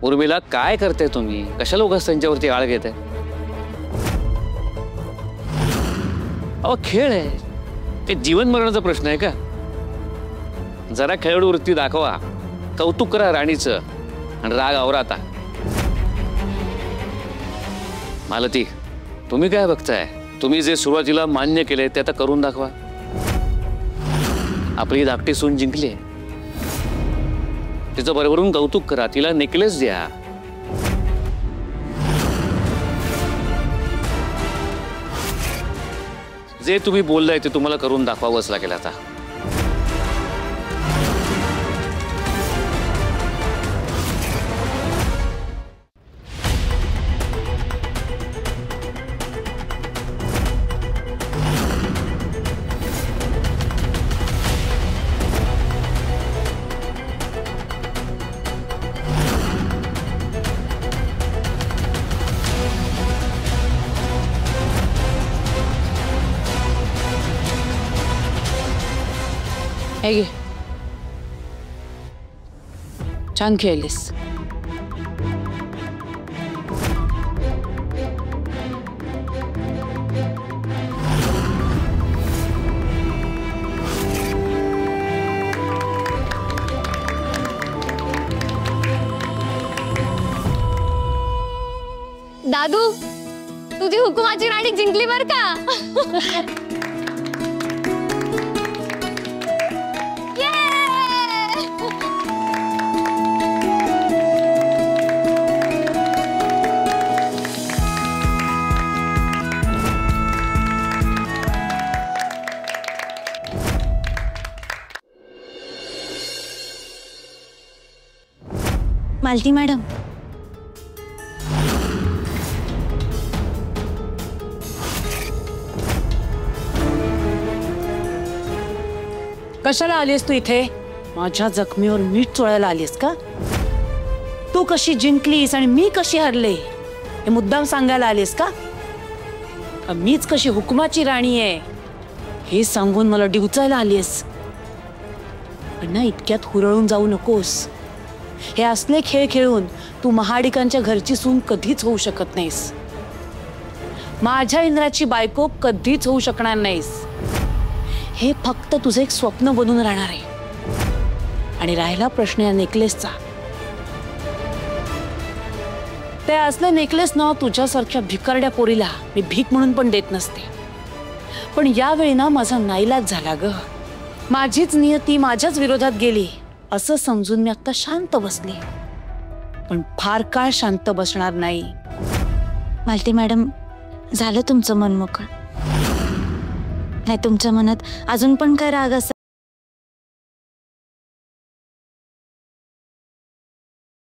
उर्मिला काय करते तुम्ही? कशाला उगाच त्यांच्यावरती आळ घेते? अहो खेळ आहे, ते जीवन मरणाचा प्रश्न आहे का? जरा खेळाडू वृत्ती दाखवा, कौतुक करा राणीचं आणि राग आवरा आता. मालती, तुम्ही काय बघताय? तुम्ही जे सुरुवातीला मान्य केले ते आता करून दाखवा. आपली धाकटी सून जिंकली, तिचं बरोबरून कौतुक करा, तिला नेकलेस द्या. जे तुम्ही बोललाय ते तुम्हाला करून दाखवावंच लागेल आता. हे घे, छान खेळलीस. दादू, तुझी हुकुमाची राणी जिंकली बर का? मालती मॅडम, कशाला आलीस तू इथे? माझ्या जखमीवर मीठ चोळायला आलीस का? तू कशी जिंकलीस आणि मी कशी हरले हे मुद्दाम सांगायला आलीस का? मीच कशी हुकुमाची राणी आहे हे सांगून मला डिवचायला आलीस? पण ना, इतक्यात हुरळून जाऊ नकोस. हे असले खेळ खेळून तू महाडिकांच्या घरची सून कधीच होऊ शकत नाहीस. माझ्या इंद्राची बायको कधीच होऊ शकणार नाहीस. हे फक्त तुझं एक स्वप्न बनून राहणार आहे. आणि राहिला प्रश्न या नेकलेसचा, ते असलं नेकलेस ना तुझ्यासारख्या भिकारड्या पोरीला मी भीक म्हणून पण देत नसते. पण यावेळी ना माझा नाईलाज झाला ग. माझीच नियती माझ्याच विरोधात गेली असं समजून मी आता शांत बसले, पण फार काळ शांत बसणार नाही. मालती मॅडम, झालं तुमचं मन मोकळं. नाही, तुमच्या मनात अजून पण काय राग असेल